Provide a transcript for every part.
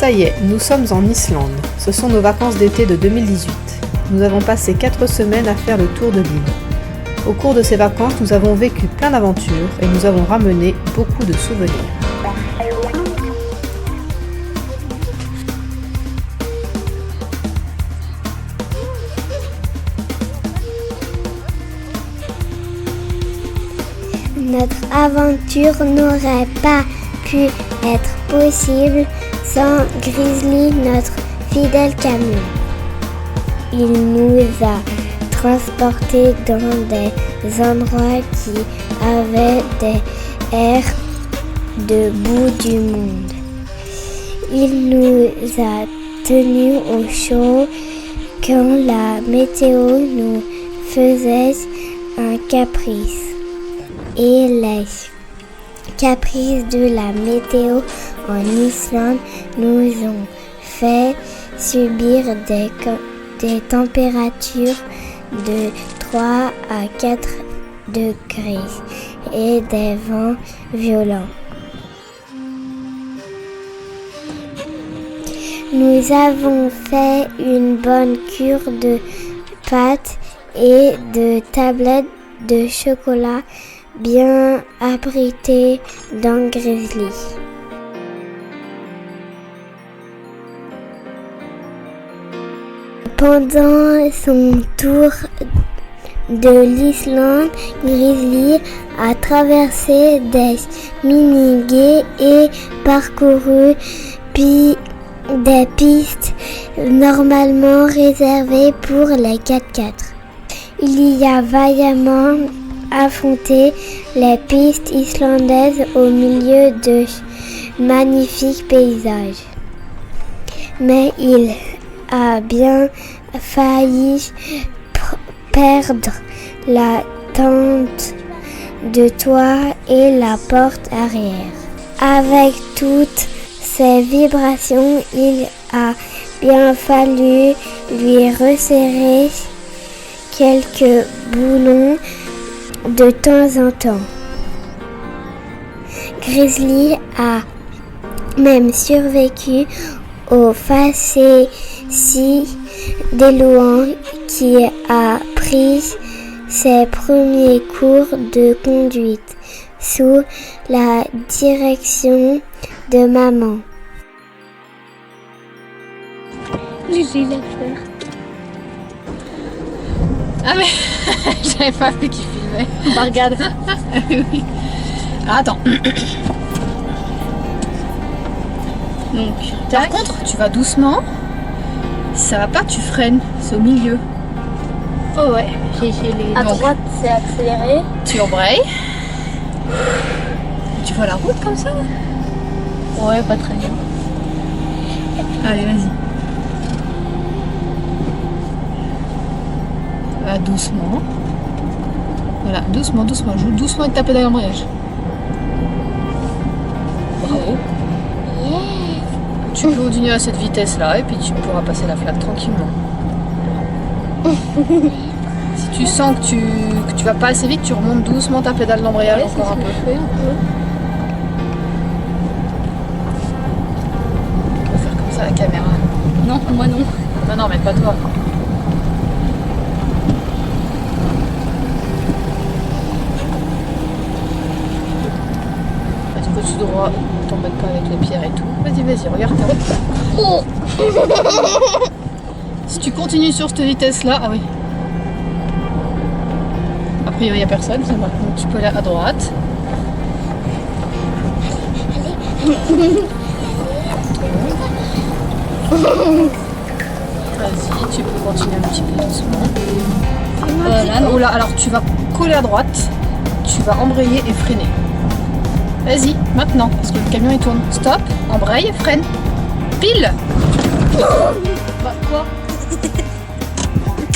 Ça y est, nous sommes en Islande. Ce sont nos vacances d'été de 2018. Nous avons passé 4 semaines à faire le tour de l'île. Au cours de ces vacances, nous avons vécu plein d'aventures et nous avons ramené beaucoup de souvenirs. Notre aventure n'aurait pas pu être possible sans Grizzly, notre fidèle camion. Il nous a transportés dans des endroits qui avaient des airs de bout du monde. Il nous a tenus au chaud quand la météo nous faisait un caprice. Et les caprices de la météo en Islande nous ont fait subir des températures de 3 à 4 degrés et des vents violents. Nous avons fait une bonne cure de pâtes et de tablettes de chocolat bien abritées dans Grizzly. Pendant son tour de l'Islande, Grizzly a traversé des mini-gués et parcouru des pistes normalement réservées pour les 4x4. Il y a vaillamment affronté les pistes islandaises au milieu de magnifiques paysages. Mais il a bien failli perdre la tente de toit et la porte arrière. Avec toutes ces vibrations, il a bien fallu lui resserrer quelques boulons de temps en temps. Grizzly a même survécu au facétie d'Elouan qui a pris ses premiers cours de conduite sous la direction de maman. J'ai la fleur. Ah mais j'avais pas vu qu'il filmait. Bah regarde. Oui. Ah, attends. Donc, Par contre, tu vas doucement. Si ça va pas, tu freines. C'est au milieu. oh ouais, j'ai les... À Donc. droite, c'est accéléré. Tu embrayes. Tu vois la route comme ça? Ouais, pas très bien. Allez, vas-y. Voilà, doucement. Voilà, doucement, doucement. Joue doucement avec ta pédale d'embrayage. Bravo. Tu peux continuer à cette vitesse-là et puis tu pourras passer la flaque tranquillement. Si tu sens que tu vas pas assez vite, tu remontes doucement ta pédale d'embrayage encore un peu. On va faire comme ça la caméra. Non, moi non. Non, non, mais pas toi. Du coup, tu dois t'embête pas avec les pierres et tout. Vas-y, vas-y, regarde ta route. Oh. Si tu continues sur cette vitesse-là, ah oui. A priori, il n'y a personne, ça va. Donc, tu peux aller à droite. Vas-y, tu peux continuer un petit peu doucement. Voilà. Oh là, alors tu vas coller à droite, tu vas embrayer et freiner. Vas-y, maintenant, parce que le camion il tourne. Stop, embraye, freine. Pile. Bah, quoi?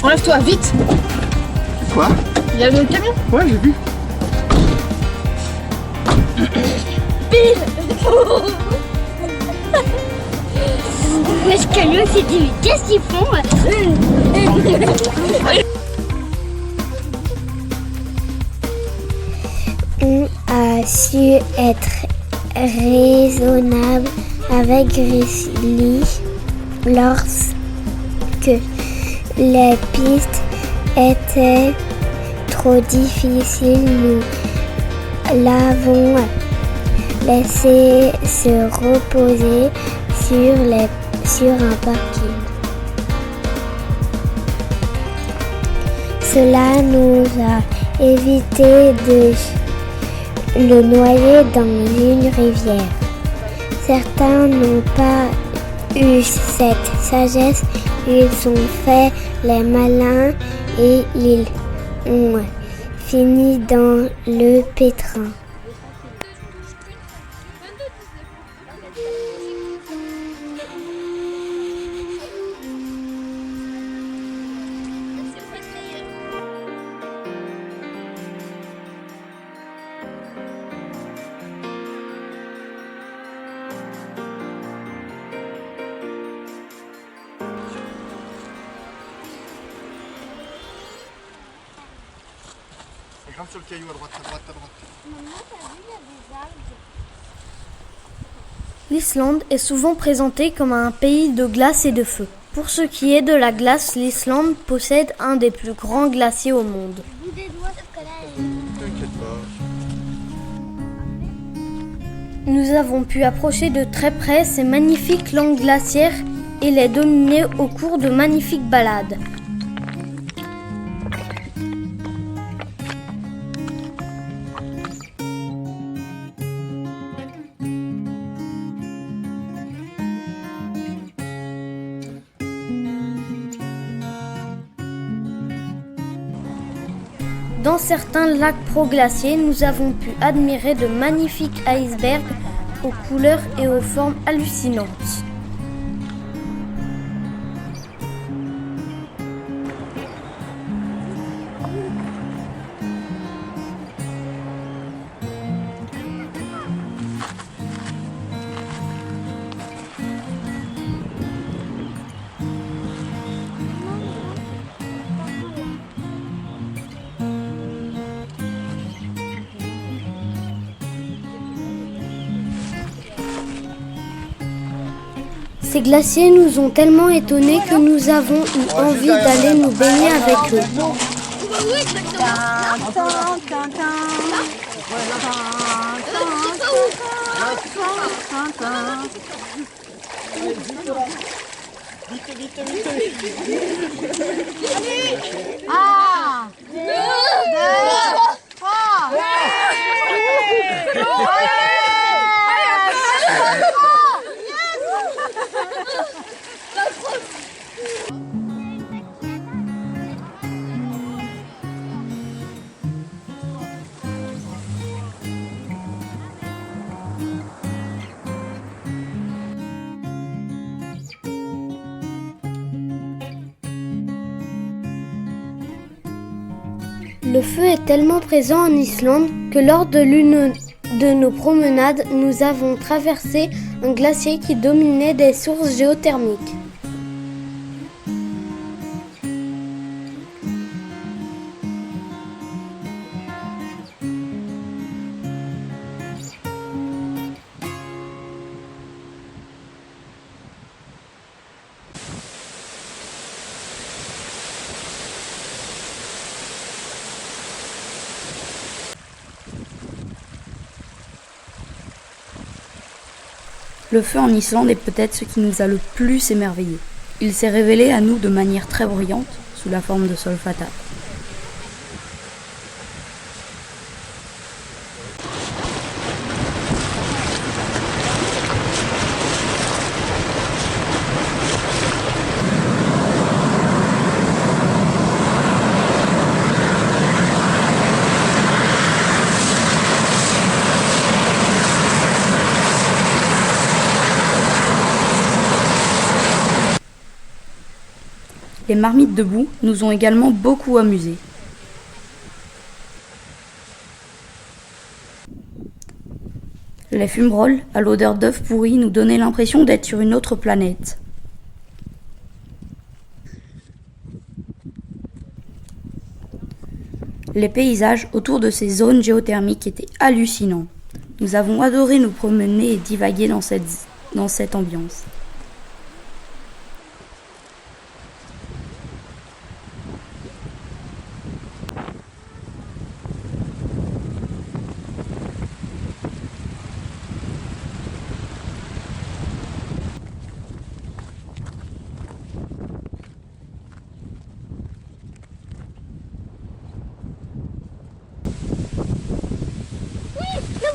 Enlève-toi, vite. Quoi? Il y a le camion. Ouais, j'ai vu. Mais ce camion, c'est dit, qu'est-ce qu'ils font? On a su être raisonnable avec Grizzly lorsque les pistes étaient trop difficiles. Nous l'avons laissé se reposer sur un parking. Cela nous a évité de le noyer dans une rivière. Certains n'ont pas eu cette sagesse, ils ont fait les malins et ils ont fini dans le pétrin. Grimpe sur le caillou à droite, à droite, à droite. L'Islande est souvent présentée comme un pays de glace et de feu. Pour ce qui est de la glace, l'Islande possède un des plus grands glaciers au monde. T'inquiète pas. Nous avons pu approcher de très près ces magnifiques langues glaciaires et les dominer au cours de magnifiques balades. Dans certains lacs proglaciers, nous avons pu admirer de magnifiques icebergs aux couleurs et aux formes hallucinantes. Ces glaciers nous ont tellement étonnés que nous avons eu envie d'aller nous baigner avec eux. Le feu est tellement présent en Islande que lors de l'une de nos promenades, nous avons traversé un glacier qui dominait des sources géothermiques. Le feu en Islande est peut-être ce qui nous a le plus émerveillés. Il s'est révélé à nous de manière très bruyante, sous la forme de solfata. Les marmites debout nous ont également beaucoup amusés. Les fumerolles, à l'odeur d'œufs pourris, nous donnaient l'impression d'être sur une autre planète. Les paysages autour de ces zones géothermiques étaient hallucinants. Nous avons adoré nous promener et divaguer dans cette ambiance.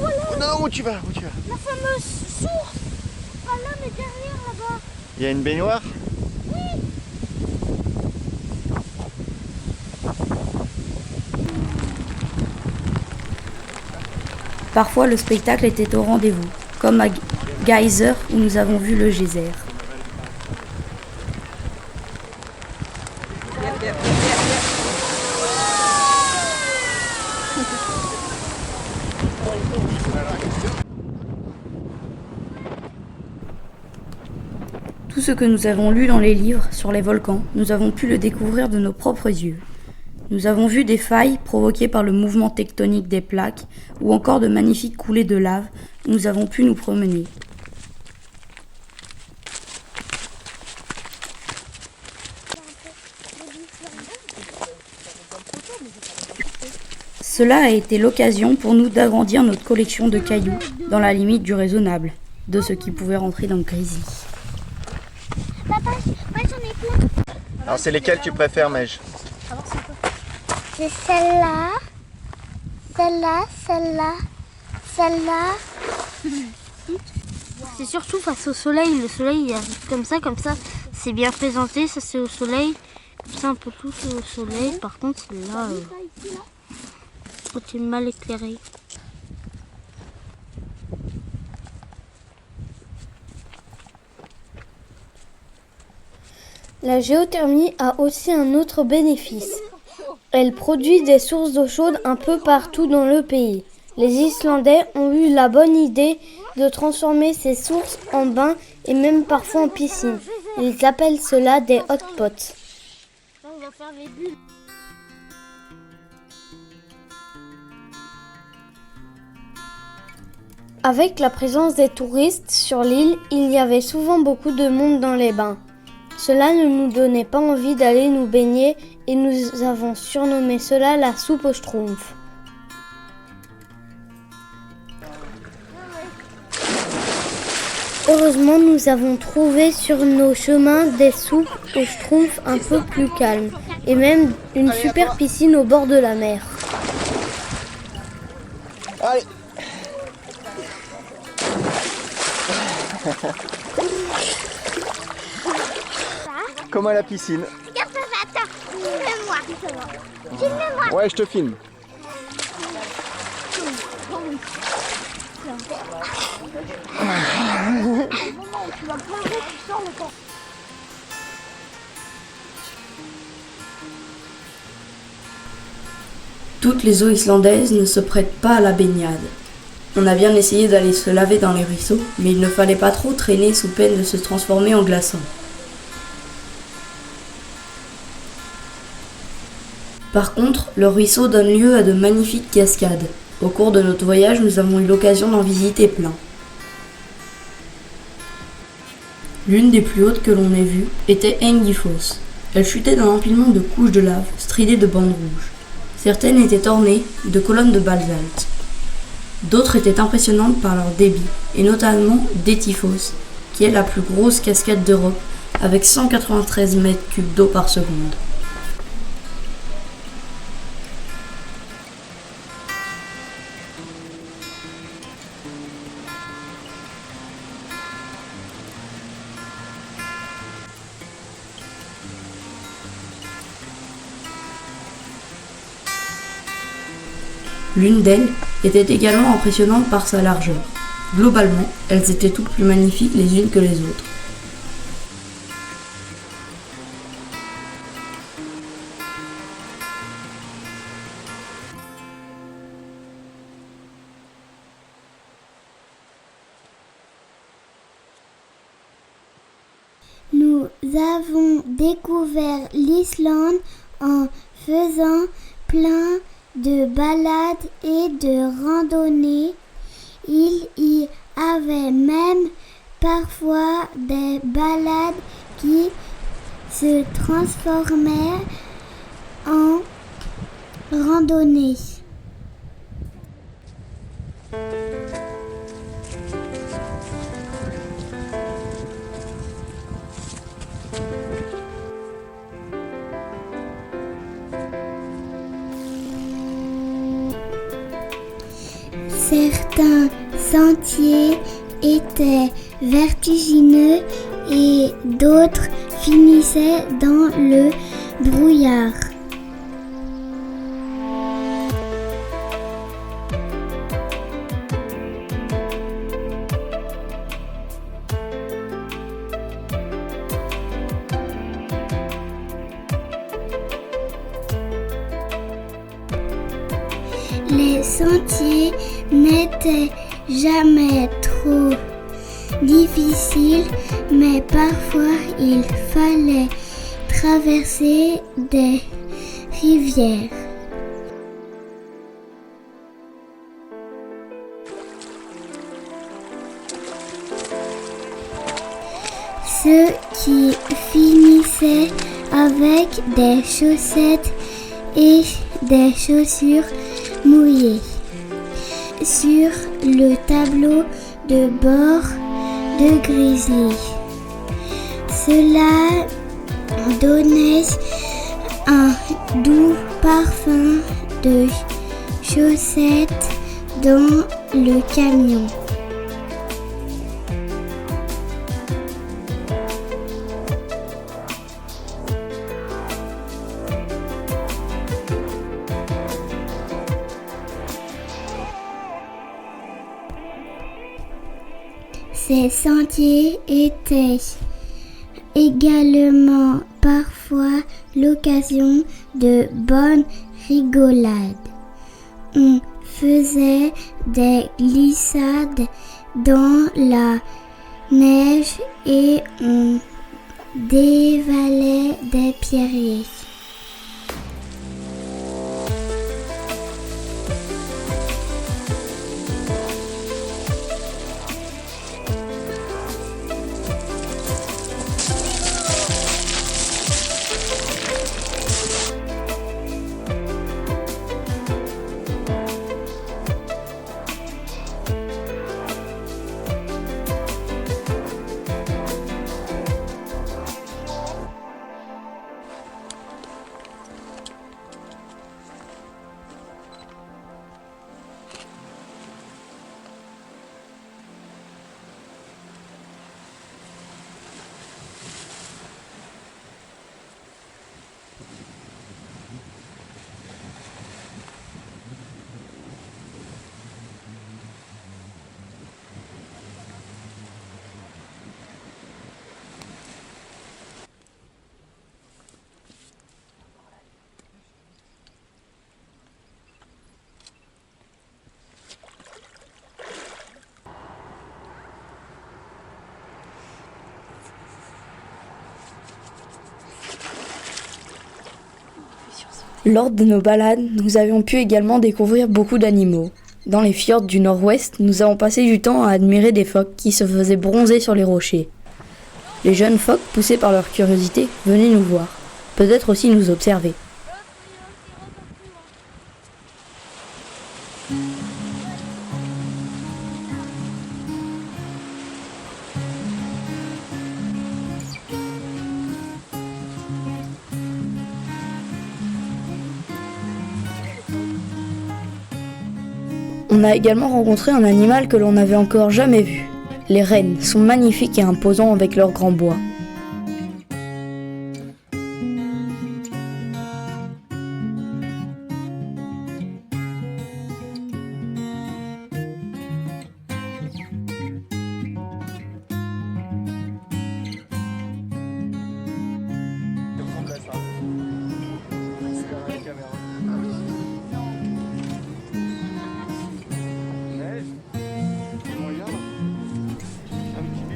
Oh non, où tu vas? La fameuse source. Ah là, mais derrière là-bas. Il y a une baignoire? Parfois, le spectacle était au rendez-vous, comme à Geyser où nous avons vu le geyser. Tout ce que nous avons lu dans les livres sur les volcans, nous avons pu le découvrir de nos propres yeux. Nous avons vu des failles provoquées par le mouvement tectonique des plaques ou encore de magnifiques coulées de lave où nous avons pu nous promener. Cela a été l'occasion pour nous d'agrandir notre collection de cailloux dans la limite du raisonnable, de ce qui pouvait rentrer dans le grizzly. Papa, moi j'en ai plein. Alors c'est lesquels tu préfères, Mej? C'est celle-là, celle-là, celle-là, celle-là. C'est surtout face au soleil. Le soleil il arrive comme ça, c'est bien présenté, ça c'est au soleil. Comme ça un peu tout au soleil. Par contre là, c'est mal éclairé. La géothermie a aussi un autre bénéfice. Elle produit des sources d'eau chaude un peu partout dans le pays. Les Islandais ont eu la bonne idée de transformer ces sources en bains et même parfois en piscine. Ils appellent cela des hot pots. Là, on va faire les bulles. Avec la présence des touristes sur l'île, il y avait souvent beaucoup de monde dans les bains. Cela ne nous donnait pas envie d'aller nous baigner et nous avons surnommé cela la soupe au schtroumpf. Heureusement, nous avons trouvé sur nos chemins des soupes au schtroumpf un peu plus calmes et même une super piscine au bord de la mer. Allez. Comme à la piscine. Regarde, attends, filme-moi. Filme-moi. Ouais, je te filme. Toutes les eaux islandaises ne se prêtent pas à la baignade. On a bien essayé d'aller se laver dans les ruisseaux, mais il ne fallait pas trop traîner sous peine de se transformer en glaçon. Par contre, le ruisseau donne lieu à de magnifiques cascades. Au cours de notre voyage, nous avons eu l'occasion d'en visiter plein. L'une des plus hautes que l'on ait vues était Engifoss. Elle chutait d'un empilement de couches de lave stridées de bandes rouges. Certaines étaient ornées de colonnes de basalte. D'autres étaient impressionnantes par leur débit, et notamment Dettifoss, qui est la plus grosse cascade d'Europe, avec 193 mètres cubes d'eau par seconde. L'une d'elles était également impressionnante par sa largeur. Globalement, elles étaient toutes plus magnifiques les unes que les autres. Nous avons découvert l'Islande en faisant plein de balades et de randonnées. Il y avait même parfois des balades qui se transformaient en randonnée. Certains sentiers étaient vertigineux et d'autres finissaient dans le brouillard. Les sentiers n'étaient jamais trop difficiles, mais parfois il fallait traverser des rivières. Ceux qui finissaient avec des chaussettes et des chaussures mouillées. Sur le tableau de bord de Grizzly. Cela donnait un doux parfum de chaussettes dans le camion. Ces sentiers étaient également parfois l'occasion de bonnes rigolades. On faisait des glissades dans la neige et on dévalait des pierriers. Lors de nos balades, nous avions pu également découvrir beaucoup d'animaux. Dans les fjords du nord-ouest, nous avons passé du temps à admirer des phoques qui se faisaient bronzer sur les rochers. Les jeunes phoques, poussés par leur curiosité, venaient nous voir, peut-être aussi nous observer. On a également rencontré un animal que l'on n'avait encore jamais vu. Les rennes sont magnifiques et imposants avec leurs grands bois.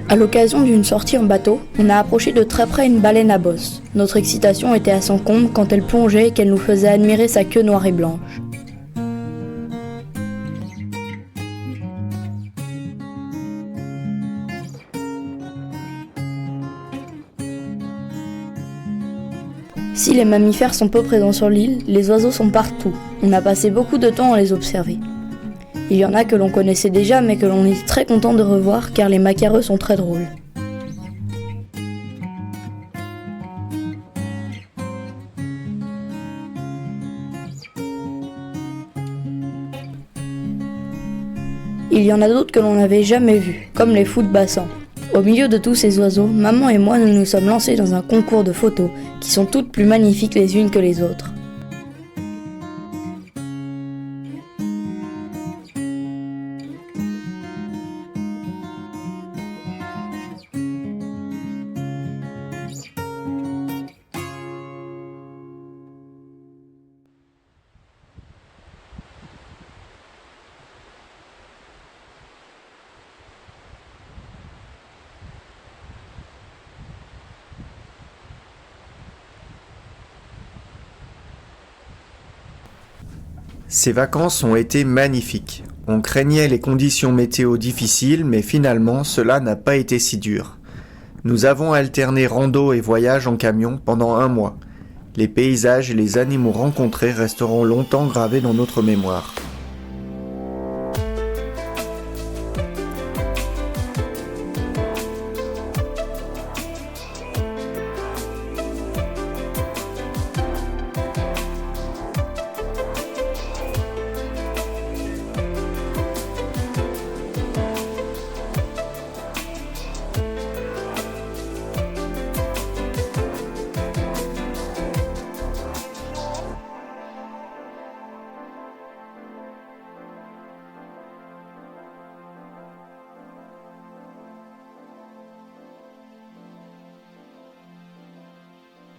À l'occasion d'une sortie en bateau, on a approché de très près une baleine à bosse. Notre excitation était à son comble quand elle plongeait et qu'elle nous faisait admirer sa queue noire et blanche. Si les mammifères sont peu présents sur l'île, les oiseaux sont partout. On a passé beaucoup de temps à les observer. Il y en a que l'on connaissait déjà mais que l'on est très content de revoir car les macareux sont très drôles. Il y en a d'autres que l'on n'avait jamais vus, comme les fous de bassin. Au milieu de tous ces oiseaux, maman et moi nous nous sommes lancés dans un concours de photos qui sont toutes plus magnifiques les unes que les autres. Ces vacances ont été magnifiques. On craignait les conditions météo difficiles, mais finalement cela n'a pas été si dur. Nous avons alterné rando et voyage en camion pendant 1 mois. Les paysages et les animaux rencontrés resteront longtemps gravés dans notre mémoire.